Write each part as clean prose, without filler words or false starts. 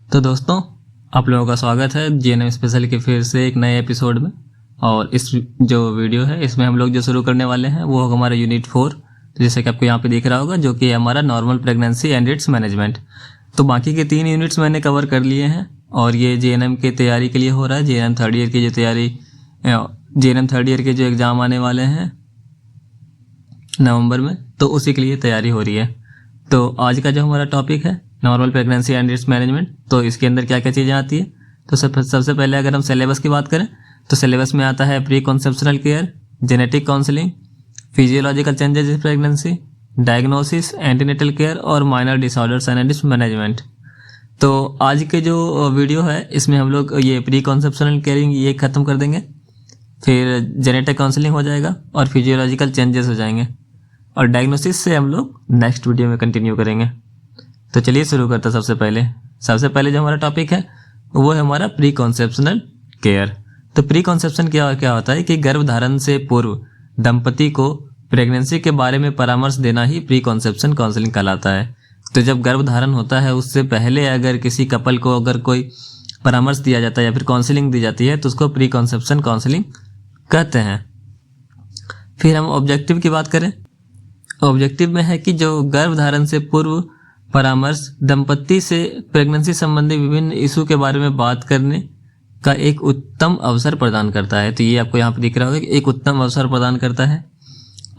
तो दोस्तों, आप लोगों का स्वागत है जीएनएम स्पेशल के फिर से एक नए एपिसोड में। और इस जो वीडियो है इसमें हम लोग जो शुरू करने वाले हैं वो होगा हमारा यूनिट 4। तो जैसे कि आपको यहाँ पे दिख रहा होगा जो कि हमारा normal pregnancy and its management. तो बाकी के 3 यूनिट्स मैंने कवर कर लिए हैं और ये जीएनएम की तैयारी के लिए हो रहा है। जीएनएम थर्ड ईयर की जो तैयारी, जीएनएम थर्ड ईयर के जो एग्ज़ाम आने वाले हैं नवंबर में, तो उसी के लिए तैयारी हो रही है। तो आज का जो हमारा टॉपिक है normal pregnancy and its management, तो इसके अंदर क्या क्या चीज़ें आती है। तो सबसे पहले अगर हम सिलेबस की बात करें तो सिलेबस में आता है pre conceptional care, genetic counselling, physiological changes in pregnancy, diagnosis, antenatal care और minor disorders and its management. तो आज के जो वीडियो है इसमें हम लोग ये प्री कॉन्सेप्शनल केयरिंग ये ख़त्म कर देंगे, फिर जेनेटिक काउंसलिंग हो जाएगा और फिजियोलॉजिकल चेंजेस हो जाएंगे, और डायग्नोसिस से हम लोग नेक्स्ट वीडियो में कंटिन्यू करेंगे। तो चलिए शुरू करते हैं। सबसे पहले जो हमारा टॉपिक है वो है हमारा प्री कॉन्सेप्शनल केयर। तो प्री कॉन्सेप्शन क्या होता है कि गर्भधारण से पूर्व दंपति को प्रेगनेंसी के बारे में परामर्श देना ही प्री कॉन्सेप्शन काउंसलिंग कहलाता है। तो जब गर्भधारण होता है उससे पहले अगर किसी कपल को अगर कोई परामर्श दिया जाता है या फिर काउंसलिंग दी जाती है तो उसको प्री कॉन्सेप्शन काउंसलिंग कहते हैं। फिर हम ऑब्जेक्टिव की बात करें। ऑब्जेक्टिव में है कि जो गर्भधारण से पूर्व परामर्श दंपति से प्रेगनेंसी संबंधी विभिन्न इशू के बारे में बात करने का एक उत्तम अवसर प्रदान करता है। तो ये आपको यहाँ पर दिख रहा होगा कि एक उत्तम अवसर प्रदान करता है।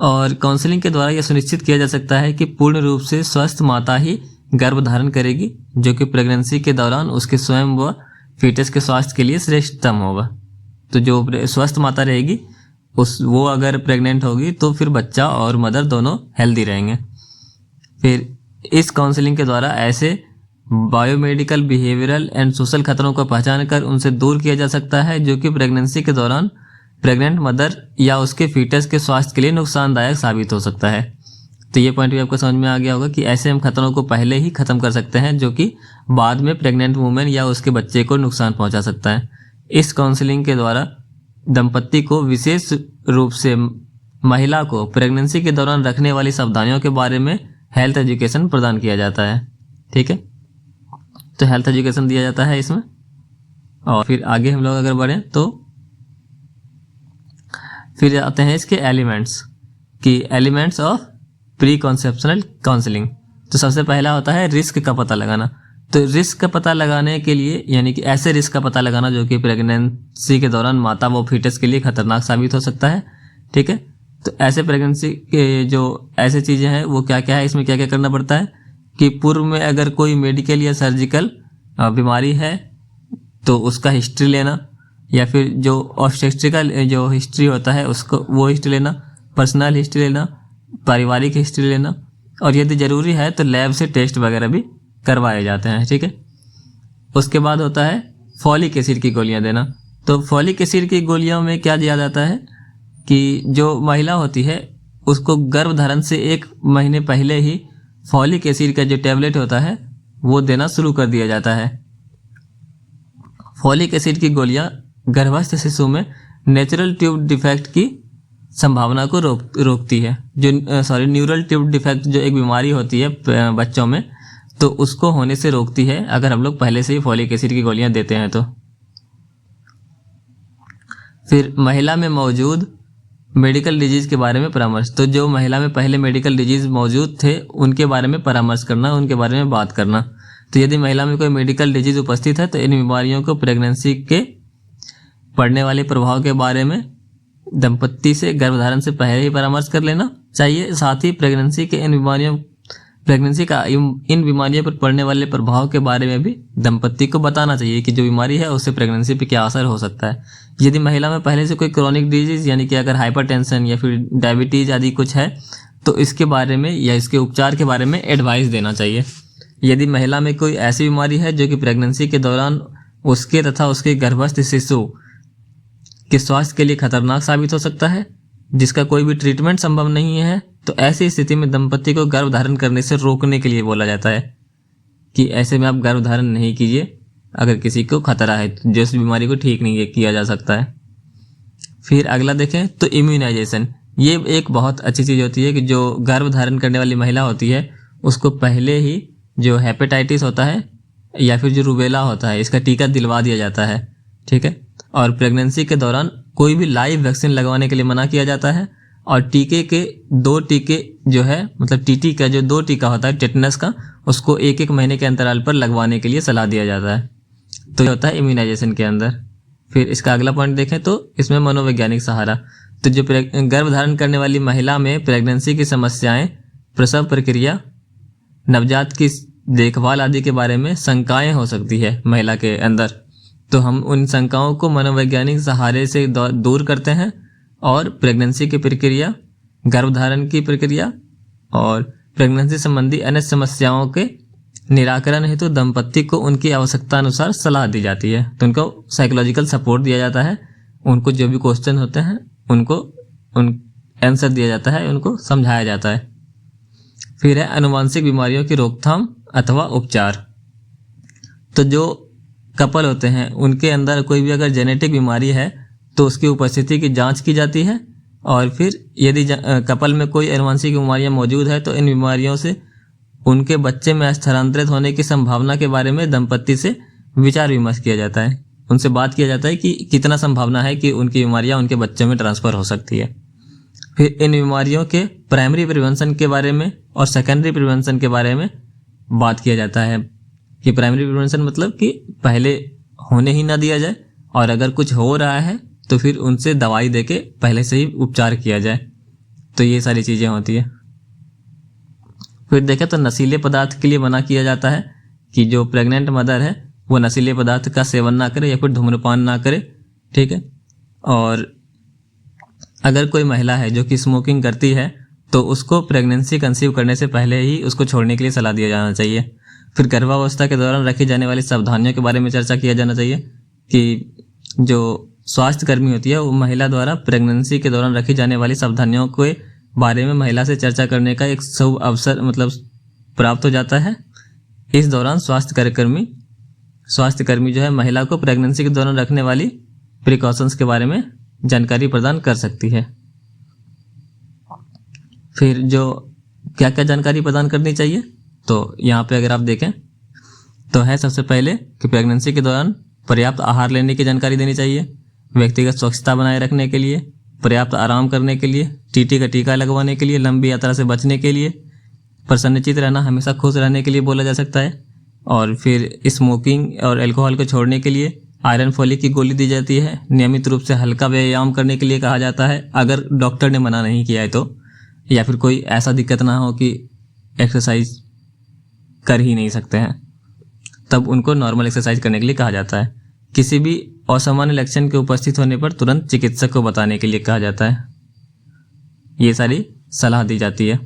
और काउंसलिंग के द्वारा यह सुनिश्चित किया जा सकता है कि पूर्ण रूप से स्वस्थ माता ही गर्भधारण करेगी, जो कि प्रेगनेंसी के दौरान उसके स्वयं व फीटस के स्वास्थ्य के लिए श्रेष्ठतम होगा। तो जो स्वस्थ माता रहेगी वो अगर प्रेग्नेंट होगी तो फिर बच्चा और मदर दोनों हेल्दी रहेंगे। फिर इस काउंसलिंग के द्वारा ऐसे बायोमेडिकल, बिहेवियरल एंड सोशल खतरों को पहचान कर उनसे दूर किया जा सकता है जो कि प्रेगनेंसी के दौरान प्रेग्नेंट मदर या उसके फीटस के स्वास्थ्य के लिए नुकसानदायक साबित हो सकता है। तो ये पॉइंट भी आपको समझ में आ गया होगा कि ऐसे हम खतरों को पहले ही खत्म कर सकते हैं जो कि बाद में प्रेग्नेंट वुमेन या उसके बच्चे को नुकसान पहुंचा सकता है। इस काउंसलिंग के द्वारा दंपति को विशेष रूप से महिला को प्रेगनेंसी के दौरान रखने वाली सावधानियों के बारे में हेल्थ एजुकेशन प्रदान किया जाता है। ठीक है, तो हेल्थ एजुकेशन दिया जाता है इसमें। और फिर आगे हम लोग अगर बढ़ें तो फिर आते हैं इसके एलिमेंट्स कि elements of pre conceptional counselling. तो सबसे पहला होता है रिस्क का पता लगाना। तो रिस्क का पता लगाने के लिए यानी कि ऐसे रिस्क का पता लगाना जो कि प्रेगनेंसी के दौरान माता व फीटस के लिए खतरनाक साबित हो सकता है। ठीक है, तो ऐसे प्रेगनेंसी के जो ऐसे चीज़ें हैं वो क्या क्या है, इसमें क्या क्या करना पड़ता है कि पूर्व में अगर कोई मेडिकल या सर्जिकल बीमारी है तो उसका हिस्ट्री लेना, या फिर जो ऑब्स्टेट्रिकल जो हिस्ट्री होता है उसको वो हिस्ट्री लेना, पर्सनल हिस्ट्री लेना, पारिवारिक हिस्ट्री लेना, और यदि ज़रूरी है तो लैब से टेस्ट वगैरह भी करवाए जाते हैं। ठीक है, उसके बाद होता है फॉलिक एसिड की गोलियां देना। तो फॉलिक एसिड की गोलियों में क्या दिया जाता है कि जो महिला होती है उसको गर्भधारण से 1 महीने पहले ही फॉलिक एसिड का जो टैबलेट होता है वो देना शुरू कर दिया जाता है। फॉलिक एसिड की गोलियां गर्भस्थ शिशु में नेचुरल ट्यूब डिफेक्ट की संभावना को रोकती है। जो न्यूरल ट्यूब डिफेक्ट जो एक बीमारी होती है बच्चों में, तो उसको होने से रोकती है अगर हम लोग पहले से ही फॉलिक एसिड की गोलियां देते हैं तो। फिर महिला में मौजूद मेडिकल डिजीज़ के बारे में परामर्श। तो जो महिला में पहले मेडिकल डिजीज़ मौजूद थे उनके बारे में परामर्श करना, उनके बारे में बात करना। तो यदि महिला में कोई मेडिकल डिजीज़ उपस्थित है तो इन बीमारियों को प्रेगनेंसी के पड़ने वाले प्रभाव के बारे में दंपति से गर्भधारण से पहले ही परामर्श कर लेना चाहिए। साथ ही प्रेगनेंसी का इन बीमारियों पर पड़ने वाले प्रभाव के बारे में भी दंपति को बताना चाहिए कि जो बीमारी है उससे प्रेगनेंसी पे क्या असर हो सकता है। यदि महिला में पहले से कोई क्रोनिक डिजीज यानी कि अगर हाइपरटेंशन या फिर डायबिटीज आदि कुछ है तो इसके बारे में या इसके उपचार के बारे में एडवाइस देना चाहिए। यदि महिला में कोई ऐसी बीमारी है जो कि प्रेगनेंसी के दौरान उसके तथा उसके गर्भस्थ शिशु के स्वास्थ्य के लिए खतरनाक साबित हो सकता है, जिसका कोई भी ट्रीटमेंट संभव नहीं है, तो ऐसी स्थिति में दंपति को गर्भधारण करने से रोकने के लिए बोला जाता है कि ऐसे में आप गर्भधारण नहीं कीजिए अगर किसी को खतरा है, जिस बीमारी को ठीक नहीं किया जा सकता है। फिर अगला देखें तो इम्यूनाइजेशन। ये एक बहुत अच्छी चीज़ होती है कि जो गर्भ धारण करने वाली महिला होती है उसको पहले ही जो हेपेटाइटिस होता है या फिर जो रूबेला होता है इसका टीका दिलवा दिया जाता है, ठीक है। और प्रेगनेंसी के दौरान कोई भी लाइव वैक्सीन लगवाने के लिए मना किया जाता है। और टीके के 2 टीके जो है, मतलब टीटी का जो 2 टीका होता है टेटनस का, उसको 1-1 महीने के अंतराल पर लगवाने के लिए सलाह दिया जाता है। तो ये होता है इम्यूनाइजेशन के अंदर। फिर इसका अगला पॉइंट देखें तो इसमें मनोवैज्ञानिक सहारा। तो जो गर्भ धारण करने वाली महिला में प्रेगनेंसी की समस्याएं, प्रसव प्रक्रिया, नवजात की देखभाल आदि के बारे में शंकाएं हो सकती है महिला के अंदर, तो हम उन शंकाओं को मनोवैज्ञानिक सहारे से दूर करते हैं और प्रेगनेंसी की प्रक्रिया, गर्भधारण की प्रक्रिया और प्रेगनेंसी संबंधी अन्य समस्याओं के निराकरण हेतु दंपति को उनकी आवश्यकता अनुसार सलाह दी जाती है। तो उनको साइकोलॉजिकल सपोर्ट दिया जाता है, उनको जो भी क्वेश्चन होते हैं उनको आंसर दिया जाता है, उनको समझाया जाता है। फिर है अनुवांशिक बीमारियों की रोकथाम अथवा उपचार। तो जो कपल होते हैं उनके अंदर कोई भी अगर जेनेटिक बीमारी है तो उसकी उपस्थिति की जांच की जाती है। और फिर यदि कपल में कोई अनुवांशिक बीमारियां मौजूद है तो इन बीमारियों से उनके बच्चे में स्थानांतरित होने की संभावना के बारे में दंपति से विचार विमर्श किया जाता है। उनसे बात किया जाता है कि कितना संभावना है कि उनकी बीमारियां उनके बच्चे में ट्रांसफ़र हो सकती है। फिर इन बीमारियों के प्राइमरी प्रिवेंशन के बारे में और सेकेंडरी प्रिवेंशन के बारे में बात किया जाता है। कि प्राइमरी प्रिवेंशन मतलब कि पहले होने ही ना दिया जाए, और अगर कुछ हो रहा है तो फिर उनसे दवाई देके पहले से ही उपचार किया जाए। तो ये सारी चीज़ें होती है। फिर देखें तो नशीले पदार्थ के लिए मना किया जाता है कि जो प्रेग्नेंट मदर है वो नशीले पदार्थ का सेवन ना करे या फिर धूम्रपान ना करे, ठीक है। और अगर कोई महिला है जो कि स्मोकिंग करती है तो उसको प्रेगनेंसी कंसीव करने से पहले ही उसको छोड़ने के लिए सलाह दिया जाना चाहिए। फिर गर्भावस्था के दौरान रखी जाने वाली सावधानियों के बारे में चर्चा किया जाना चाहिए कि जो स्वास्थ्य कर्मी होती है वो महिला द्वारा प्रेगनेंसी के दौरान रखी जाने वाली सावधानियों के बारे में महिला से चर्चा करने का एक शुभ अवसर मतलब प्राप्त हो जाता है। इस दौरान स्वास्थ्य कर्मी जो है महिला को प्रेगनेंसी के दौरान रखने वाली प्रिकॉशंस के बारे में जानकारी प्रदान कर सकती है। फिर जो क्या क्या जानकारी प्रदान करनी चाहिए, तो यहाँ पे अगर आप देखें तो है सबसे पहले कि प्रेगनेंसी के दौरान पर्याप्त आहार लेने की जानकारी देनी चाहिए, व्यक्तिगत स्वच्छता बनाए रखने के लिए, पर्याप्त आराम करने के लिए, टीटी का टीका लगवाने के लिए, लंबी यात्रा से बचने के लिए, प्रसन्नचित्त रहना, हमेशा खुश रहने के लिए बोला जा सकता है। और फिर स्मोकिंग और अल्कोहल को छोड़ने के लिए आयरन फोलिक की गोली दी जाती है। नियमित रूप से हल्का व्यायाम करने के लिए कहा जाता है अगर डॉक्टर ने मना नहीं किया है तो, या फिर कोई ऐसा दिक्कत ना हो कि एक्सरसाइज कर ही नहीं सकते हैं, तब उनको नॉर्मल एक्सरसाइज करने के लिए कहा जाता है। किसी भी असामान्य लक्षण के उपस्थित होने पर तुरंत चिकित्सक को बताने के लिए कहा जाता है। ये सारी सलाह दी जाती है।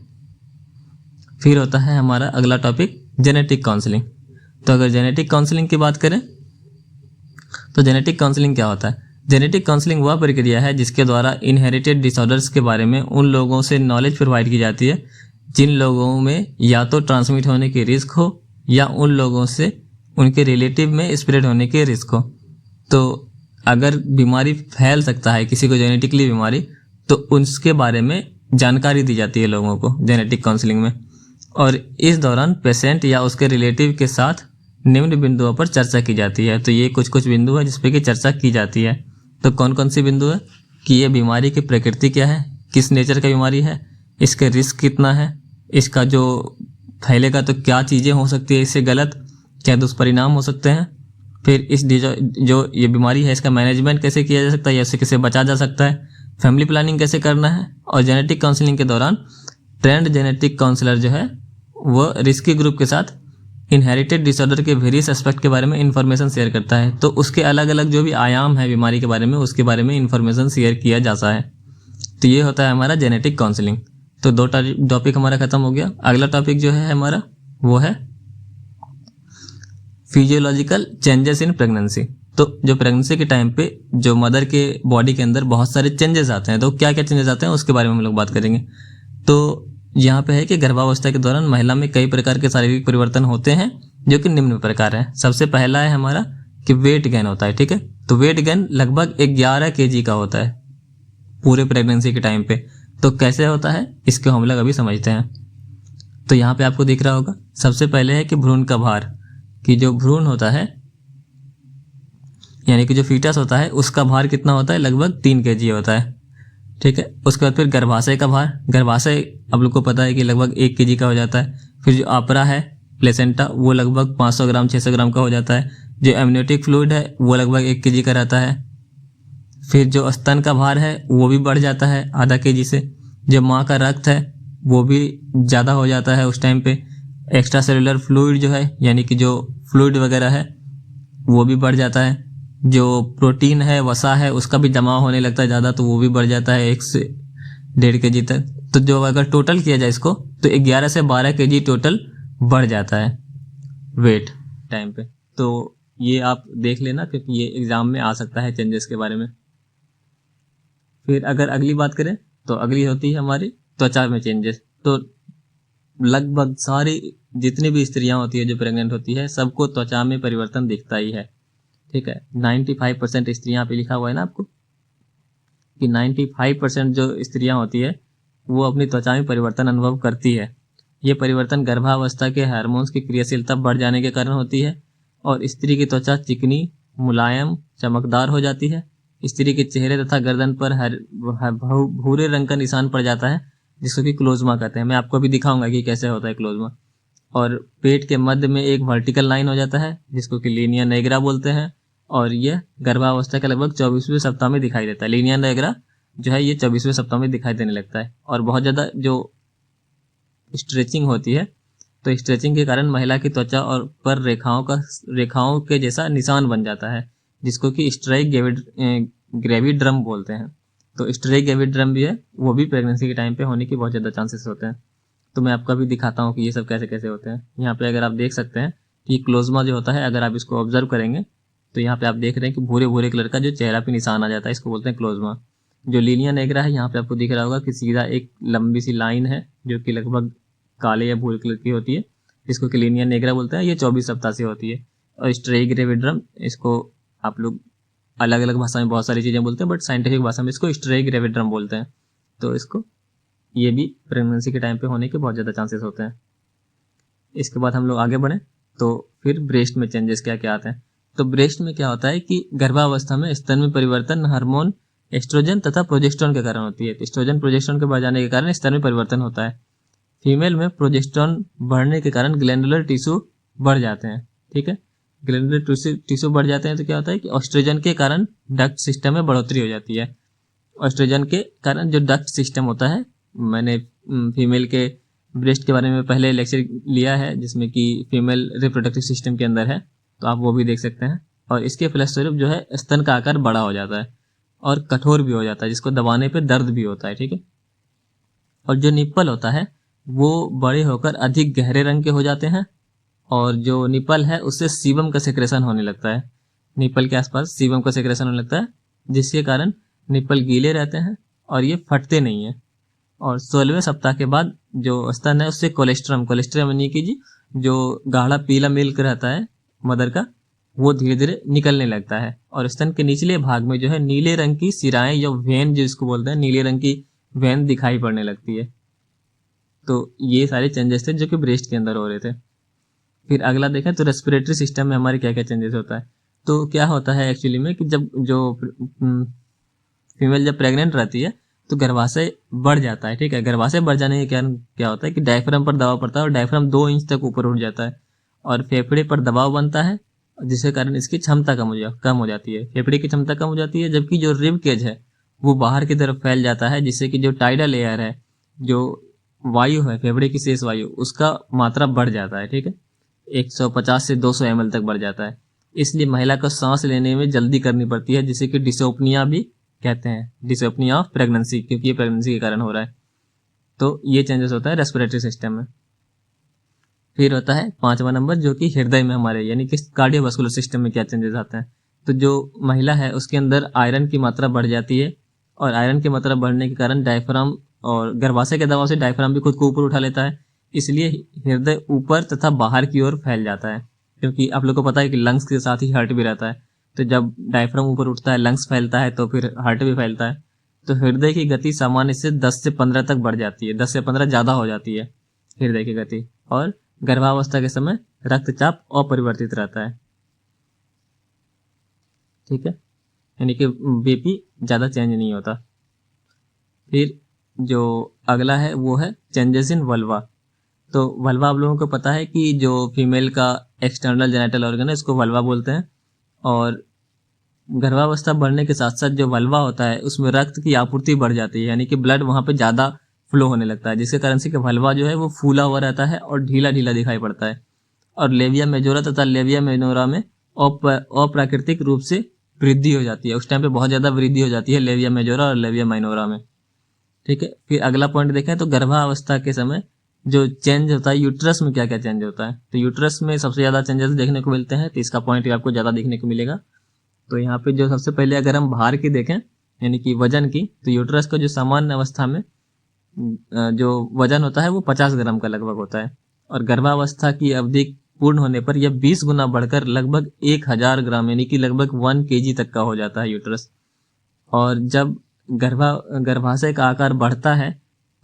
फिर होता है हमारा अगला टॉपिक जेनेटिक काउंसलिंग। तो अगर जेनेटिक काउंसलिंग की बात करें तो जेनेटिक काउंसलिंग क्या होता है? जेनेटिक काउंसलिंग वह प्रक्रिया है जिसके द्वारा इनहेरिटेड डिसऑर्डर्स के बारे में उन लोगों से नॉलेज प्रोवाइड की जाती है जिन लोगों में या तो ट्रांसमिट होने की रिस्क हो या उन लोगों से उनके रिलेटिव में स्प्रेड होने की रिस्क हो। तो अगर बीमारी फैल सकता है किसी को जेनेटिकली बीमारी, तो उसके बारे में जानकारी दी जाती है लोगों को जेनेटिक काउंसलिंग में। और इस दौरान पेशेंट या उसके रिलेटिव के साथ निम्न बिंदुओं पर चर्चा की जाती है। तो ये कुछ बिंदु है जिसपे कि चर्चा की जाती है। तो कौन कौन सी बिंदु है कि ये बीमारी की प्रकृति क्या है, किस नेचर का बीमारी है, इसके रिस्क कितना है, इसका जो फैलेगा तो क्या चीज़ें हो सकती है, इससे गलत क्या दुष्परिणाम हो सकते हैं, फिर इस जो ये बीमारी है इसका मैनेजमेंट कैसे किया जा सकता है या इससे कैसे बचा जा सकता है, फैमिली प्लानिंग कैसे करना है। और जेनेटिक काउंसलिंग के दौरान ट्रेंड जेनेटिक काउंसलर जो है वो रिस्की ग्रुप के साथ इनहेरिटेड डिसऑर्डर के वेरियस एस्पेक्ट के बारे में इंफॉर्मेशन शेयर करता है। तो उसके अलग अलग जो भी आयाम है बीमारी के बारे में उसके बारे में इंफॉर्मेशन शेयर किया जाता है। तो ये होता है हमारा जेनेटिक काउंसलिंग। तो 2 टॉपिक हमारा खत्म हो गया। अगला टॉपिक जो है हमारा वो है फिजियोलॉजिकल चेंजेस इन प्रेगनेंसी। तो जो प्रेगनेंसी के टाइम पे जो मदर के बॉडी के अंदर बहुत सारे चेंजेस आते हैं, तो क्या क्या चेंजेस आते हैं उसके बारे में हम लोग बात करेंगे। तो यहाँ पे है कि गर्भावस्था के दौरान महिला में कई प्रकार के शारीरिक परिवर्तन होते हैं जो कि निम्न प्रकार हैं। सबसे पहला है हमारा कि वेट गेन होता है, ठीक है। तो वेट गेन लगभग 11 kg का होता है पूरे प्रेगनेंसी के टाइम पे। तो कैसे होता है इसको हम लोग अभी समझते हैं। तो यहाँ पे आपको दिख रहा होगा सबसे पहले है कि भ्रूण का भार। कि जो भ्रूण होता है यानी कि जो फीटस होता है उसका भार कितना होता है, लगभग 3 kg होता है। ठीक है, उसके बाद फिर गर्भाशय का भार, गर्भाशय आप लोग को पता है कि लगभग 1 kg का हो जाता है। फिर जो आपरा है, प्लेसेंटा, वो लगभग 500 ग्राम 600 ग्राम का हो जाता है। जो एमनियोटिक फ्लूइड है वो लगभग 1 kg का रहता है। फिर जो स्तन का भार है वो भी बढ़ जाता है आधा kg से। जो माँ का रक्त है वो भी ज़्यादा हो जाता है उस टाइम पे। एक्स्ट्रा सेलुलर फ्लूइड जो है यानी कि जो फ्लूइड वगैरह है वो भी बढ़ जाता है। जो प्रोटीन है, वसा है, उसका भी जमाव होने लगता है ज़्यादा, तो वो भी बढ़ जाता है 1 से 1.5 kg तक। तो जो अगर टोटल किया जाए इसको तो 11 से 12 kg टोटल बढ़ जाता है वेट टाइम पे। तो ये आप देख लेना क्योंकि ये एग्जाम में आ सकता है चेंजेस के बारे में। फिर अगर अगली बात करें तो अगली होती है हमारी त्वचा में चेंजेस। तो लगभग सारी जितनी भी स्त्रियां होती है जो प्रेग्नेंट होती है सबको त्वचा में परिवर्तन दिखता ही है। ठीक है, 95% स्त्रियां पे लिखा हुआ है ना आपको कि 95% जो स्त्रियां होती है वो अपनी त्वचा में परिवर्तन अनुभव करती है। ये परिवर्तन गर्भावस्था के हार्मोन्स की क्रियाशीलता बढ़ जाने के कारण होती है और स्त्री की त्वचा चिकनी, मुलायम, चमकदार हो जाती है। स्त्री के चेहरे तथा गर्दन पर भूरे रंग का निशान पड़ जाता है जिसको कि क्लोजमा कहते हैं। मैं आपको अभी दिखाऊंगा कि कैसे होता है क्लोजमा। और पेट के मध्य में एक वर्टिकल लाइन हो जाता है जिसको कि लीनिया नेग्रा बोलते हैं और यह गर्भावस्था के लगभग 24वें सप्ताह में दिखाई देता है। लीनिया नेग्रा जो है ये 24वें सप्ताह में दिखाई देने लगता है। और बहुत ज़्यादा जो स्ट्रेचिंग होती है तो स्ट्रेचिंग के कारण महिला की त्वचा और पर रेखाओं के जैसा निशान बन जाता है जिसको कि स्ट्राइक ग्रेविड्रम बोलते हैं। तो स्ट्राइक ग्रेविड्रम भी है, वो भी प्रेगनेंसी के टाइम पे होने की बहुत ज़्यादा चांसेस होते हैं। तो मैं आपको अभी दिखाता हूँ कि ये सब कैसे कैसे होते हैं। यहाँ पे अगर आप देख सकते हैं कि क्लोजमा जो होता है, अगर आप इसको ऑब्जर्व करेंगे तो यहाँ पे आप देख रहे हैं कि भूरे भूरे कलर का जो चेहरा पे निशान आ जाता है, इसको बोलते हैं क्लोजमा। जो लीनिया नेग्रा है यहाँ पे आपको दिख रहा होगा कि सीधा एक लंबी सी लाइन है जो कि लगभग काले या भूरे कलर की होती है जिसको कि लीनिया नेग्रा बोलते हैं। ये 24 सप्ताह से होती है। और स्ट्राइक ग्रेविड्रम, इसको आप लोग अलग अलग भाषा में बहुत सारी चीज़ें बोलते हैं बट साइंटिफिक भाषा में इसको स्ट्राइक ग्रेविड्रम बोलते हैं। तो इसको ये भी प्रेगनेंसी के टाइम पे होने के बहुत ज़्यादा चांसेस होते हैं। इसके बाद हम लोग आगे बढ़ें तो फिर ब्रेस्ट में चेंजेस क्या क्या आते हैं। तो ब्रेस्ट में क्या होता है कि गर्भावस्था में स्तन में परिवर्तन हार्मोन एस्ट्रोजन तथा प्रोजेस्टेरोन के कारण होती है। तो एस्ट्रोजन प्रोजेस्टेरोन के बढ़ जाने के कारण स्तन में परिवर्तन होता है। फीमेल में प्रोजेस्टेरोन बढ़ने के कारण ग्लैंडुलर टिश्यू बढ़ जाते हैं। ठीक है, ग्लैंडुलर टिश्यू बढ़ जाते हैं तो क्या होता है कि ऑस्ट्रोजन के कारण डक्ट सिस्टम में बढ़ोतरी हो जाती है। ऑस्ट्रोजन के कारण जो डक्ट सिस्टम होता है, मैंने फीमेल के ब्रेस्ट के बारे में पहले लेक्चर लिया है जिसमें कि फीमेल रिप्रोडक्टिव सिस्टम के अंदर है, तो आप वो भी देख सकते हैं। और इसके फलस्वरूप जो है स्तन का आकार बड़ा हो जाता है और कठोर भी हो जाता है जिसको दबाने पे दर्द भी होता है। ठीक है, और जो निप्पल होता है वो बड़े होकर अधिक गहरे रंग के हो जाते हैं और जो निप्पल है उससे सीबम का सेक्रेशन होने लगता है। निप्पल के आसपास सीबम का सेक्रेशन होने लगता है जिसके कारण निप्पल गीले रहते हैं और ये फटते नहीं है। और 16वें सप्ताह के बाद जो स्तन है उससे कोलेस्ट्रम यानी कि जी जो गाढ़ा पीला मिल्क रहता है मदर का, वो धीरे धीरे निकलने लगता है और स्तन के निचले भाग में जो है नीले रंग की सिराएं या वेन जिसको बोलते हैं, नीले रंग की वेन दिखाई पड़ने लगती है। तो ये सारे चेंजेस थे जो कि ब्रेस्ट के अंदर हो रहे थे। फिर अगला देखें तो रेस्पिरेटरी सिस्टम में हमारे क्या क्या चेंजेस होता है। तो क्या होता है एक्चुअली में कि जब जो फीमेल जब प्रेग्नेंट रहती है तो गर्भाशय बढ़ जाता है। ठीक है, गर्भाशय बढ़ जाने के कारण क्या होता है कि डायफ्राम पर दबाव पड़ता है और डायफ्राम 2 इंच तक ऊपर उठ जाता है और फेफड़े पर दबाव बनता है जिसके कारण इसकी क्षमता कम हो जाती है। फेफड़े की क्षमता कम हो जाती है जबकि जो रिब केज है वो बाहर की तरफ फैल जाता है जिससे कि जो टाइडल एयर है, जो वायु है फेफड़े की शेष वायु, उसका मात्रा बढ़ जाता है। ठीक है, 150 से 200 ml तक बढ़ जाता है। इसलिए महिला को सांस लेने में जल्दी करनी पड़ती है जिसे कि डिसोपनिया भी कहते हैं, डिसोपनिया ऑफ प्रेगनेंसी, क्योंकि ये प्रेगनेंसी के कारण हो रहा है। तो ये चेंजेस होता है रेस्पिरेटरी सिस्टम में। फिर होता है 5वां नंबर जो कि हृदय में हमारे यानी कि कार्डियोवास्कुलर सिस्टम में क्या चेंजेस आते हैं। तो जो महिला है उसके अंदर आयरन की मात्रा बढ़ जाती है और आयरन की मात्रा बढ़ने के कारण डायफ्राम और गर्भाशय के दबाव से डायफ्राम भी खुद को ऊपर उठा लेता है। इसलिए हृदय ऊपर तथा बाहर की ओर फैल जाता है, क्योंकि आप लोग को पता है कि लंग्स के साथ ही हार्ट भी रहता है। तो जब डायफ्राम ऊपर उठता है, लंग्स फैलता है, तो फिर हार्ट भी फैलता है। तो हृदय की गति सामान्य से 10 से 15 तक बढ़ जाती है, 10 से 15 ज़्यादा हो जाती है हृदय की गति। और गर्भावस्था के समय रक्तचाप अपरिवर्तित रहता है, ठीक है, यानी कि बीपी ज़्यादा चेंज नहीं होता। फिर जो अगला है वो है चेंजेस इन वल्वा। तो वल्वा आप लोगों को पता है कि जो फीमेल का एक्सटर्नल जेनिटल ऑर्गन है इसको वल्वा बोलते हैं, और गर्भावस्था बढ़ने के साथ साथ जो वल्वा होता है उसमें रक्त की आपूर्ति बढ़ जाती है, यानी कि ब्लड वहाँ पे ज़्यादा फ्लो होने लगता है, जिसके कारण से कि वल्वा जो है वो फूला हुआ रहता है और ढीला ढीला दिखाई पड़ता है। और लेविया मेजोरा तथा लेविया मिनोरा में अप्राकृतिक रूप से वृद्धि हो जाती है, उस टाइम पे बहुत ज़्यादा वृद्धि हो जाती है लेविया मेजोरा और लेविया माइनोरा में, ठीक है। फिर अगला पॉइंट देखें तो गर्भावस्था के समय जो चेंज होता है यूट्रस में क्या क्या चेंज होता है, तो यूट्रस में सबसे ज़्यादा चेंजेस देखने को मिलते हैं, तो इसका पॉइंट आपको ज़्यादा देखने को मिलेगा। तो यहाँ पे जो सबसे पहले अगर हम भार की देखें यानी कि वजन की, तो यूट्रस का जो सामान्य अवस्था में जो वजन होता है वो 50 ग्राम का लगभग होता है, और गर्भावस्था की अवधि पूर्ण होने पर यह 20 गुना बढ़कर लगभग 1000 ग्राम यानी कि लगभग 1 kg तक का हो जाता है यूट्रस। और जब गर्भाशय का आकार बढ़ता है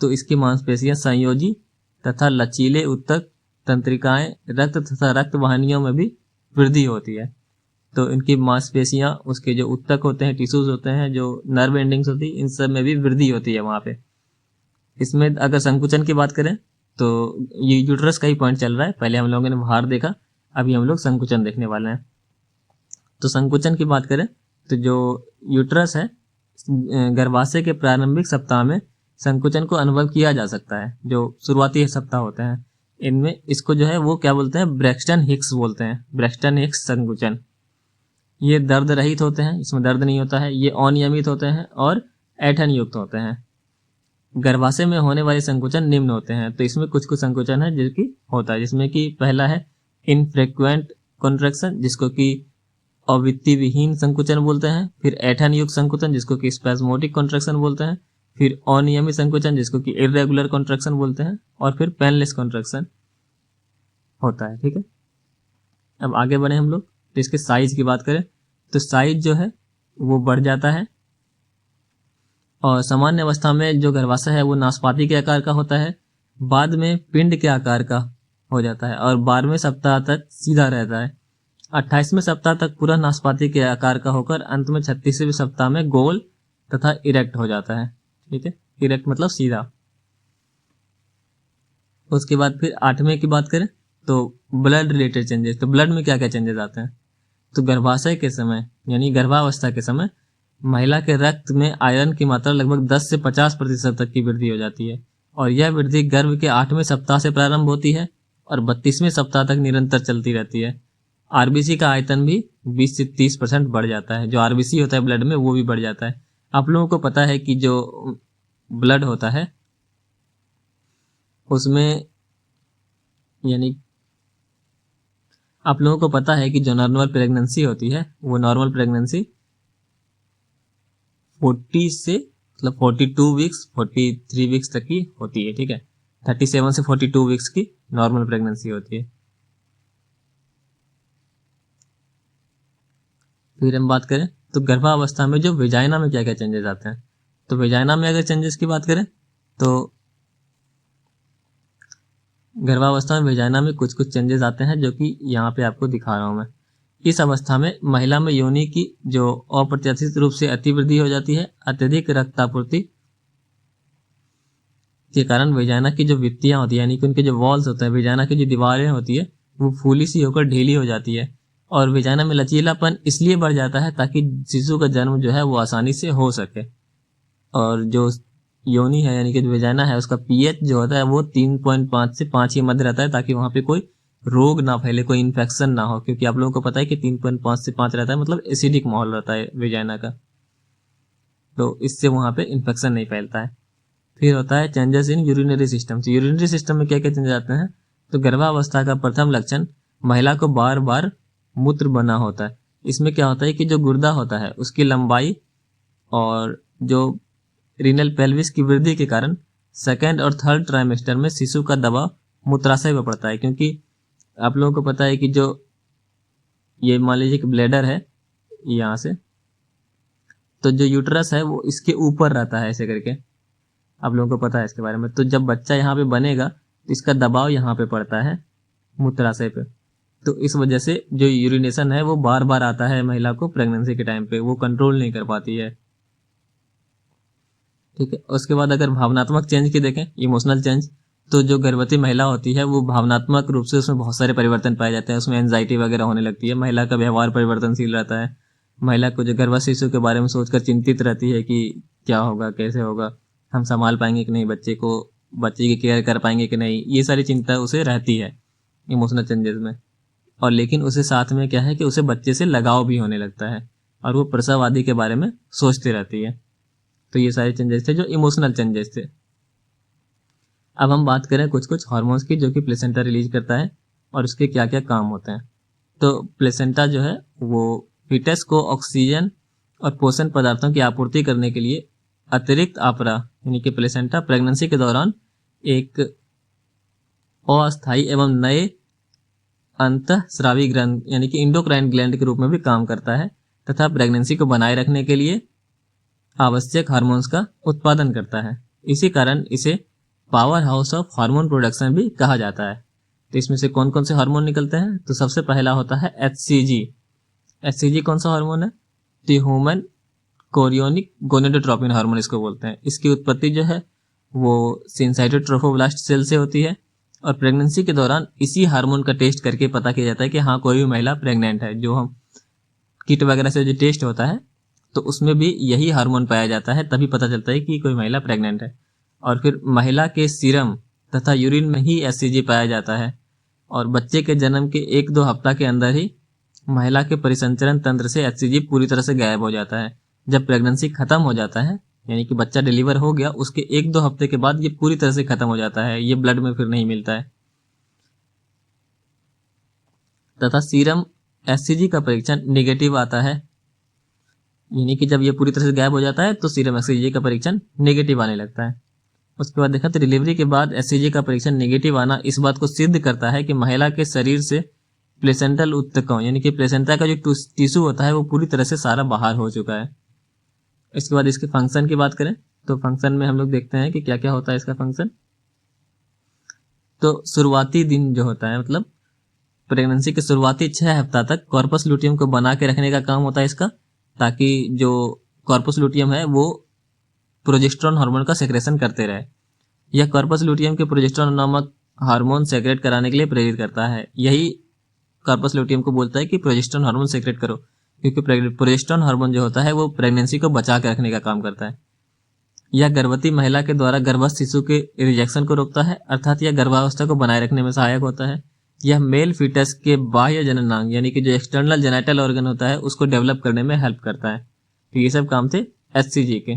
तो इसकी मांसपेशियां संयोजी तथा लचीले उत्तक तंत्रिकाएं रक्त तथा रक्त वाहिनियों में भी वृद्धि होती है। तो इनकी मांसपेशियां, उसके जो उत्तक होते हैं, टिश्यूज होते हैं, जो नर्व एंडिंग्स होती है, इन सब में भी वृद्धि होती है वहाँ पे। इसमें अगर संकुचन की बात करें तो ये यूट्रस का ही पॉइंट चल रहा है, पहले हम लोगों ने भार देखा, अभी हम लोग संकुचन देखने वाले हैं। तो संकुचन की बात करें तो जो यूट्रस है गर्भाशय के प्रारंभिक सप्ताह में संकुचन को अनुभव किया जा सकता है, जो शुरुआती सप्ताह होते हैं इनमें, इसको जो है वो क्या बोलते हैं, ब्रैक्सटन हिक्स बोलते हैं, ब्रैक्सटन हिक्स संकुचन। ये दर्द रहित होते हैं, इसमें दर्द नहीं होता है, ये अनियमित होते हैं और ऐंठन युक्त होते हैं। गर्भाशय में होने वाले संकुचन निम्न होते हैं, तो इसमें कुछ कुछ संकुचन है जिसकी होता है, जिसमें कि पहला है इनफ्रीक्वेंट कॉन्ट्रैक्शन जिसको कि अवृत्ति विहीन संकुचन बोलते हैं, फिर ऐंठन युक्त संकुचन जिसको कि स्पैस्मोटिक कॉन्ट्रैक्शन बोलते हैं, फिर अनियमित संकुचन जिसको कि इर्रेगुलर कॉन्ट्रैक्शन बोलते हैं, और फिर पेनलेस कॉन्ट्रैक्शन होता है, ठीक है। अब आगे बढ़े हम लोग, तो इसके साइज की बात करें तो साइज जो है वो बढ़ जाता है, और सामान्य अवस्था में जो गर्भाशय है वो नाशपाती के आकार का होता है, बाद में पिंड के आकार का हो जाता है, और 12वें सप्ताह तक सीधा रहता है। 28वें सप्ताह तक पूरा नाशपाती के आकार का होकर अंत में 36वें सप्ताह में गोल तथा इरेक्ट हो जाता है, ठीक है। इरेक्ट मतलब सीधा। उसके बाद फिर 8वें की बात करें तो ब्लड रिलेटेड चेंजेस, तो ब्लड में क्या क्या चेंजेस आते हैं, तो गर्भाशय के समय यानी गर्भावस्था के समय महिला के रक्त में आयरन की मात्रा लगभग 10 से 50% तक की वृद्धि हो जाती है, और यह वृद्धि गर्भ के 8वें सप्ताह से प्रारंभ होती है और 32वें सप्ताह तक निरंतर चलती रहती है। आरबीसी का आयतन भी 20 से 30% बढ़ जाता है, जो आरबीसी होता है ब्लड में वो भी बढ़ जाता है। आप लोगों को पता है कि जो ब्लड होता है उसमें यानी आप लोगों को पता है कि जो नॉर्मल प्रेगनेंसी होती है वो नॉर्मल प्रेगनेंसी 40 से मतलब 42 वीक्स 43 वीक्स तक की होती है, ठीक है। 37 से 42 वीक्स की नॉर्मल प्रेगनेंसी होती है। फिर हम बात करें तो गर्भावस्था में जो वेजाइना में क्या क्या चेंजेस आते हैं, तो वेजाइना में अगर चेंजेस की बात करें तो गर्भावस्था में वेजाइना में कुछ कुछ चेंजेस आते हैं जो कि यहाँ पे आपको दिखा रहा हूँ मैं। इस अवस्था में महिला में योनि की जो अप्रत्याशित रूप से अतिवृद्धि हो जाती है, अत्यधिक रक्तापूर्ति के कारण वेजाइना की जो भित्तियां होती है यानी कि उनके जो वॉल्स होते हैं, वेजाइना की जो दीवारें होती है वो फूली सी होकर ढीली हो जाती है, और वेजाइना में लचीलापन इसलिए बढ़ जाता है ताकि शिशु का जन्म जो है वो आसानी से हो सके। और जो योनि है यानी कि जो वेजाइना है उसका पीएच जो होता है वो 3.5 से 5 के मध्य रहता है, ताकि वहाँ पे कोई रोग ना फैले, कोई इन्फेक्शन ना हो, क्योंकि आप लोगों को पता है कि 3.5 से 5 रहता है मतलब एसिडिक माहौल रहता है वेजाइना का, तो इससे वहाँ पे इन्फेक्शन नहीं फैलता है। फिर होता है चेंजेस इन यूरिनरी सिस्टम। तो यूरिनरी सिस्टम में क्या क्या चेंजेस आते हैं, तो गर्भावस्था का प्रथम लक्षण महिला को बार बार मूत्र बना होता है। इसमें क्या होता है कि जो गुर्दा होता है उसकी लंबाई और जो रीनल पेल्विस की वृद्धि के कारण सेकेंड और थर्ड ट्राइमेस्टर में शिशु का दबाव मूत्राशय पर पड़ता है, क्योंकि आप लोगों को पता है कि जो ये मान लीजिए कि ब्लैडर है यहाँ से, तो जो यूट्रस है वो इसके ऊपर रहता है ऐसे करके, आप लोगों को पता है इसके बारे में। तो जब बच्चा यहाँ पे बनेगा तो इसका दबाव यहाँ पे पड़ता है मूत्राशय पे, तो इस वजह से जो यूरिनेशन है वो बार बार आता है महिला को प्रेगनेंसी के टाइम पे, वो कंट्रोल नहीं कर पाती है। ठीक है, उसके बाद अगर भावनात्मक चेंज की देखें, इमोशनल चेंज, तो जो गर्भवती महिला होती है वो भावनात्मक रूप से उसमें बहुत सारे परिवर्तन पाए जाते हैं। उसमें एंजाइटी वगैरह होने लगती है, महिला का व्यवहार परिवर्तनशील रहता है, महिला को जो गर्भवत शिशु के बारे में सोचकर चिंतित रहती है कि क्या होगा, कैसे होगा, हम संभाल पाएंगे कि नहीं बच्चे को, बच्चे की केयर कर पाएंगे कि नहीं, ये सारी चिंता उसे रहती है इमोशनल चेंजेस में। और लेकिन उसे साथ में क्या है कि उसे बच्चे से लगाव भी होने लगता है और वो प्रसव आदि के बारे में सोचती रहती है। तो ये सारे चेंजेस थे जो इमोशनल चेंजेस थे। अब हम बात करें कुछ कुछ हार्मोन्स की जो कि प्लेसेंटा रिलीज करता है और उसके क्या क्या काम होते हैं। तो प्लेसेंटा जो है वो फीटस को ऑक्सीजन और पोषण पदार्थों की आपूर्ति करने के लिए अतिरिक्त आपरा यानी कि प्लेसेंटा प्रेगनेंसी के दौरान एक अस्थायी एवं नए अंतःस्रावी ग्रंथ यानी कि इंडोक्राइन ग्लैंड के रूप में भी काम करता है तथा प्रेगनेंसी को बनाए रखने के लिए आवश्यक हार्मोन्स का उत्पादन करता है। इसी कारण इसे power house of hormone production भी कहा जाता है। तो इसमें से कौन कौन से हार्मोन निकलते हैं? तो सबसे पहला होता है HCG। HCG कौन सा हार्मोन है? तो ह्यूमन कोरियोनिक गोनेडोट्रोपिन हार्मोन इसको बोलते हैं। इसकी उत्पत्ति जो है वो सिनसाइटोट्रोफोब्लास्ट सेल से होती है और प्रेगनेंसी के दौरान इसी हार्मोन का टेस्ट करके पता किया जाता है कि हाँ कोई भी महिला प्रेग्नेंट है। जो हम किट वगैरह से जो टेस्ट होता है तो उसमें भी यही हार्मोन पाया जाता है, तभी पता चलता है कि कोई महिला प्रेग्नेंट है। और फिर महिला के सीरम तथा यूरिन में ही HCG पाया जाता है और बच्चे के जन्म के 1-2 हफ्ता के अंदर ही महिला के परिसंचरण तंत्र से HCG पूरी तरह से गायब हो जाता है। जब प्रेगनेंसी खत्म हो जाता है यानी कि बच्चा डिलीवर हो गया, उसके 1-2 हफ्ते के बाद ये पूरी तरह से खत्म हो जाता है, ये ब्लड में फिर नहीं मिलता है। तथा सीरम HCG का परीक्षण नेगेटिव आता है, यानी कि जब ये पूरी तरह से गायब हो जाता है तो सीरम HCG का परीक्षण नेगेटिव आने लगता है। उसके बाद देखा तो डिलीवरी के बाद HCG का परीक्षण नेगेटिव आना इस बात को सिद्ध करता है कि महिला के शरीर से प्लेसेंटल ऊतकों यानी कि प्लेसेंटा का जो टिश्यू होता है वो पूरी तरह से सारा बाहर हो चुका है। इसके बाद इसके फंक्शन की बात करें तो फंक्शन में हम लोग देखते हैं कि क्या क्या होता है इसका फंक्शन। तो शुरुआती दिन जो होता है, मतलब प्रेगनेंसी के शुरुआती 6 हफ्ता तक कॉर्पस लुटियम को बना के रखने का काम होता है इसका, ताकि जो कॉर्पस लुटियम है वो प्रोजेस्टेरोन हार्मोन का सेक्रेशन करते रहे। यह कॉर्पस लुटियम के प्रोजेस्टेरोन नामक हार्मोन सेक्रेट कराने के लिए प्रेरित करता है। यही कॉर्पस लुटियम को बोलता है कि प्रोजेस्टेरोन हार्मोन सेक्रेट करो, क्योंकि प्रोजेस्टेरोन हार्मोन जो होता है वो प्रेगनेंसी को बचा के रखने का काम करता है। यह गर्भवती महिला के द्वारा गर्भस्थ शिशु के रिजेक्शन को रोकता है, अर्थात यह गर्भावस्था को बनाए रखने में सहायक होता है। यह मेल फीटस के बाह्य जननांग यानी कि जो एक्सटर्नल जेनाइटल ऑर्गन होता है उसको डेवलप करने में हेल्प करता है। तो ये सब काम थे HCG के।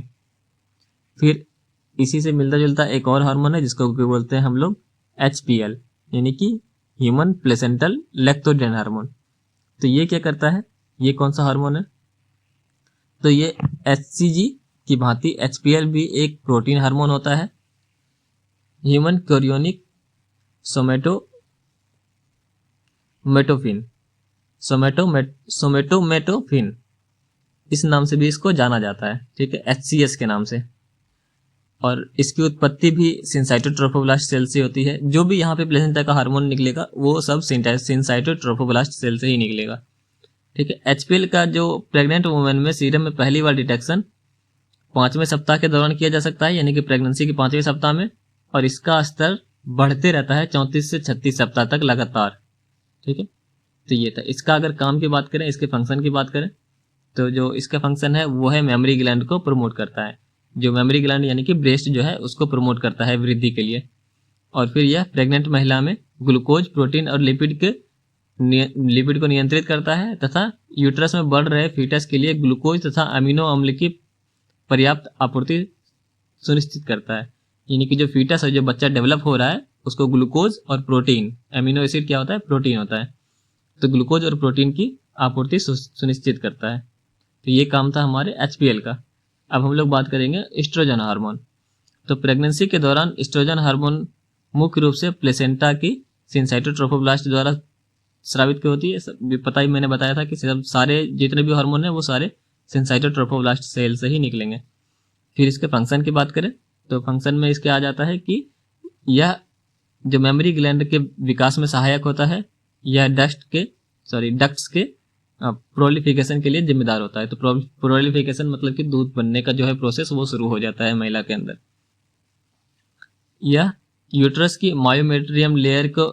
फिर इसी से मिलता जुलता एक और हार्मोन है जिसको बोलते हैं हम लोग HPL यानी कि ह्यूमन प्लेसेंटल लैक्टोजेन हार्मोन। तो ये क्या करता है, ये कौन सा हार्मोन है? तो ये HCG की भांति HPL भी एक प्रोटीन हार्मोन होता है। ह्यूमन कोरियोनिक सोमेटोमेटोफिन इस नाम से भी इसको जाना जाता है, ठीक है, HCS के नाम से। और इसकी उत्पत्ति भी सिनसाइटोट्रोफोब्लास्ट सेल से होती है। जो भी यहाँ पे प्लेसेंटा का हार्मोन निकलेगा वो सब सिनसाइटोट्रोफोब्लास्ट सेल से ही निकलेगा, ठीक है। HPL का जो प्रेग्नेंट वुमेन में सीरम में पहली बार डिटेक्शन 5वें सप्ताह के दौरान किया जा सकता है, यानी कि प्रेगनेंसी के 5वें सप्ताह में, और इसका स्तर बढ़ते रहता है 34 से 36 सप्ताह तक लगातार, ठीक है। तो ये था इसका। अगर काम की बात करें, इसके फंक्शन की बात करें, तो जो इसका फंक्शन है वो है मेमोरी ग्लैंड को प्रमोट करता है। जो मेमोरी ग्लैंड यानी कि ब्रेस्ट जो है उसको प्रमोट करता है वृद्धि के लिए। और फिर यह प्रेग्नेंट महिला में ग्लूकोज, प्रोटीन और लिपिड को नियंत्रित करता है तथा यूट्रस में बढ़ रहे फीटस के लिए ग्लूकोज तथा अमीनो अम्ल की पर्याप्त आपूर्ति सुनिश्चित करता है। यानी कि जो फीटस है, जो बच्चा डेवलप हो रहा है, उसको ग्लूकोज और प्रोटीन, अमीनो एसिड क्या होता है, प्रोटीन होता है, तो ग्लूकोज और प्रोटीन की आपूर्ति सुनिश्चित करता है। तो ये काम था हमारे HPL का। अब हम लोग बात करेंगे एस्ट्रोजन हार्मोन। तो प्रेगनेंसी के दौरान एस्ट्रोजन हार्मोन मुख्य रूप से प्लेसेंटा की सिनसाइटोट्रोफोब्लास्ट द्वारा स्रावित की होती है। पता ही मैंने बताया था कि सारे जितने भी हार्मोन है वो सारे सिनसाइटोट्रोफोब्लास्ट सेल से ही निकलेंगे। फिर इसके फंक्शन की बात करें तो फंक्शन में इसके आ जाता है कि यह जो मेमोरी ग्लैंड के विकास में सहायक होता है, यह डक्ट्स के प्रोलिफिकेशन के लिए जिम्मेदार होता है। तो प्रोलिफिकेशन मतलब कि दूध बनने का जो है प्रोसेस वो शुरू हो जाता है महिला के अंदर। यह यूट्रस की मायोमेट्रियम लेयर को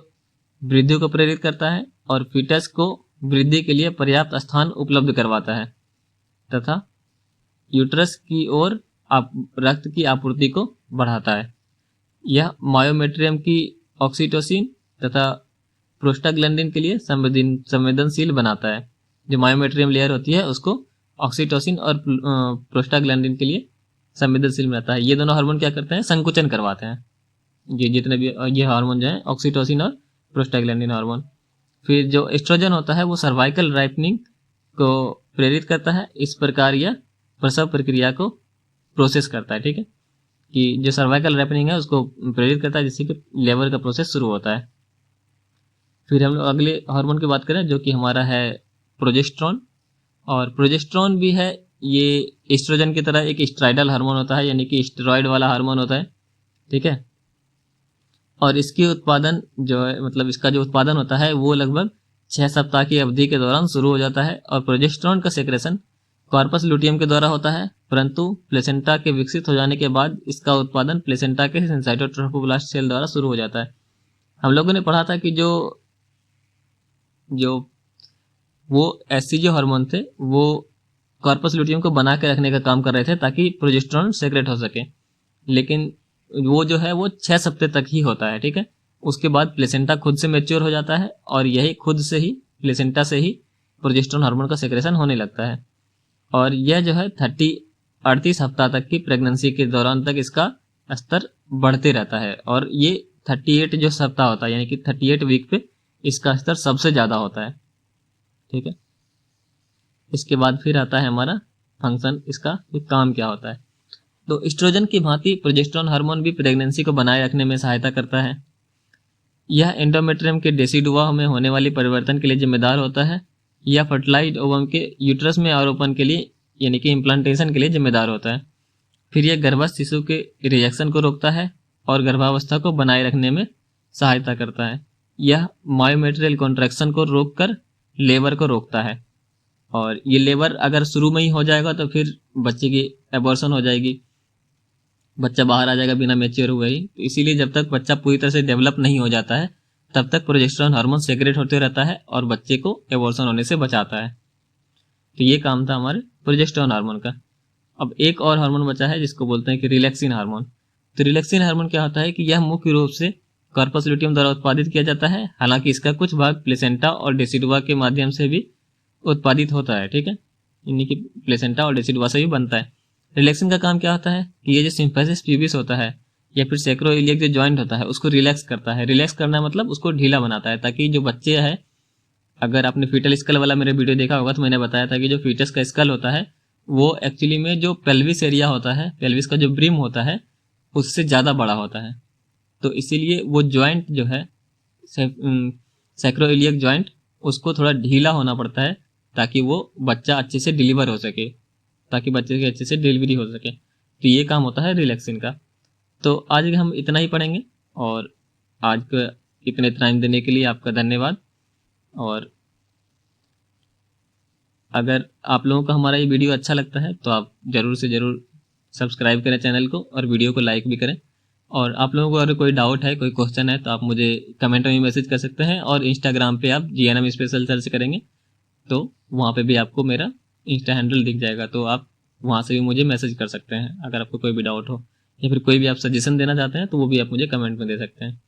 वृद्धि को प्रेरित करता है और फीटस को वृद्धि के लिए पर्याप्त स्थान उपलब्ध करवाता है तथा यूट्रस की ओर रक्त की आपूर्ति को बढ़ाता है। यह मायोमेट्रियम की ऑक्सीटोसिन तथा प्रोस्टाग्लैंडिन के लिए संवेदनशील बनाता है। जो मायोमेट्रियम लेयर होती है उसको ऑक्सीटोसिन और प्रोस्टाग्लैंडिन के लिए संवेदनशील बनाता है। ये दोनों हार्मोन क्या करते हैं, संकुचन करवाते हैं। ये जितने भी ये हार्मोन जो है ऑक्सीटोसिन और प्रोस्टाग्लैंडिन हार्मोन। फिर जो एस्ट्रोजन होता है वो सर्वाइकल राइपनिंग को प्रेरित करता है। इस प्रकार यह प्रसव प्रक्रिया को प्रोसेस करता है। ठीक है, कि जो सर्वाइकल राइपनिंग है उसको प्रेरित करता है जिससे कि लेबर का प्रोसेस शुरू होता है। फिर हम लोग अगले हार्मोन की बात करें जो कि हमारा है प्रोजेस्टेरॉन। और प्रोजेस्टेरॉन भी है, ये एस्ट्रोजन की तरह एक स्टेरॉयडल हार्मोन होता है, यानी कि स्टेरॉयड वाला हार्मोन होता है। ठीक है, और इसकी उत्पादन जो है मतलब इसका जो उत्पादन होता है वो लगभग 6 सप्ताह की अवधि के दौरान शुरू हो जाता है। और प्रोजेस्टेरॉन का सेक्रेशन कॉर्पस लुटियम के द्वारा होता है, परंतु प्लेसेंटा के विकसित हो जाने के बाद इसका उत्पादन प्लेसेंटा के सिंसाइटोट्रोफोब्लास्ट सेल द्वारा शुरू हो जाता है। हम लोगों ने पढ़ा था कि जो वो ऐसी जो हार्मोन थे वो कॉर्पस लुटियम को बना के रखने का काम कर रहे थे ताकि प्रोजेस्टेरॉन सेक्रेट हो सके, लेकिन वो जो है वो 6 सप्ताह तक ही होता है। ठीक है, उसके बाद प्लेसेंटा खुद से मैच्योर हो जाता है और यही खुद से ही प्लेसेंटा से ही प्रोजेस्टेरॉन हार्मोन का सेक्रेशन होने लगता है। और यह जो है 38 हफ्ता तक की प्रेगनेंसी के दौरान तक इसका स्तर बढ़ते रहता है। और ये 38 जो सप्ताह होता है यानी कि 38 वीक पे इसका स्तर सबसे ज़्यादा होता है। ठीक है, इसके बाद फिर आता है हमारा फंक्शन, इसका काम क्या होता है। तो एस्ट्रोजन की भांति प्रोजेस्टेरॉन हार्मोन भी प्रेगनेंसी को बनाए रखने में सहायता करता है। यह एंडोमेट्रियम के डेसिडुआ में होने वाली परिवर्तन के लिए जिम्मेदार होता है। यह फर्टिलाइज्ड ओवम के यूट्रस में आरोपण के लिए यानी कि इम्प्लांटेशन के लिए जिम्मेदार होता है। फिर यह गर्भस्थ शिशु के रिएक्शन को रोकता है और गर्भावस्था को बनाए रखने में सहायता करता है। यह मायोमेट्रियल कॉन्ट्रैक्शन को रोककर लेबर को रोकता है। और ये लेबर अगर शुरू में ही हो जाएगा तो फिर बच्चे की एबॉर्शन हो जाएगी, बच्चा बाहर आ जाएगा बिना मैच्योर हुए ही। तो इसीलिए जब तक बच्चा पूरी तरह से डेवलप नहीं हो जाता है तब तक प्रोजेस्टेरॉन हार्मोन सेक्रेट होते रहता है और बच्चे को एबॉर्शन होने से बचाता है। तो ये काम था हमारे प्रोजेस्टेरॉन हार्मोन का। अब एक और हार्मोन बचा है जिसको बोलते हैं कि रिलैक्सिन हार्मोन। तो रिलैक्सिन हार्मोन क्या होता है कि यह मुख्य रूप से कॉर्पस लुटियम द्वारा उत्पादित किया जाता है, हालांकि इसका कुछ भाग प्लेसेंटा और डेसिडुआ के माध्यम से भी उत्पादित होता है। ठीक है, यानी कि प्लेसेंटा और डेसिडुआ से भी बनता है। रिलैक्सिन का काम क्या होता है कि ये जो सिम्फेसिस प्यूबिस होता है या फिर सैक्रोइलियक जो जॉइंट होता है उसको रिलैक्स करता है। रिलैक्स करना मतलब उसको ढीला बनाता है ताकि जो बच्चे है, अगर आपने फीटल स्कल वाला मेरा वीडियो देखा होगा तो मैंने बताया था कि जो फीटस का स्कल होता है वो एक्चुअली में जो पेल्विस एरिया होता है, पेल्विस का जो ब्रिम होता है उससे ज़्यादा बड़ा होता है। तो इसीलिए वो जॉइंट जो है सैक्रोइलियक जॉइंट उसको थोड़ा ढीला होना पड़ता है ताकि वो बच्चा अच्छे से डिलीवर हो सके, ताकि बच्चे की अच्छे से डिलीवरी हो सके। तो ये काम होता है रिलैक्सिन का। तो आज हम इतना ही पढ़ेंगे और आज का इतने टाइम देने के लिए आपका धन्यवाद। और अगर आप लोगों को हमारा ये वीडियो अच्छा लगता है तो आप ज़रूर से ज़रूर सब्सक्राइब करें चैनल को और वीडियो को लाइक भी करें। और आप लोगों को अगर कोई डाउट है, कोई क्वेश्चन है तो आप मुझे कमेंट में मैसेज कर सकते हैं। और इंस्टाग्राम पे आप GNM स्पेशल सर्च करेंगे तो वहाँ पे भी आपको मेरा इंस्टा हैंडल दिख जाएगा, तो आप वहाँ से भी मुझे मैसेज कर सकते हैं अगर आपको कोई भी डाउट हो या फिर कोई भी आप सजेशन देना चाहते हैं तो वो भी आप मुझे कमेंट में दे सकते हैं।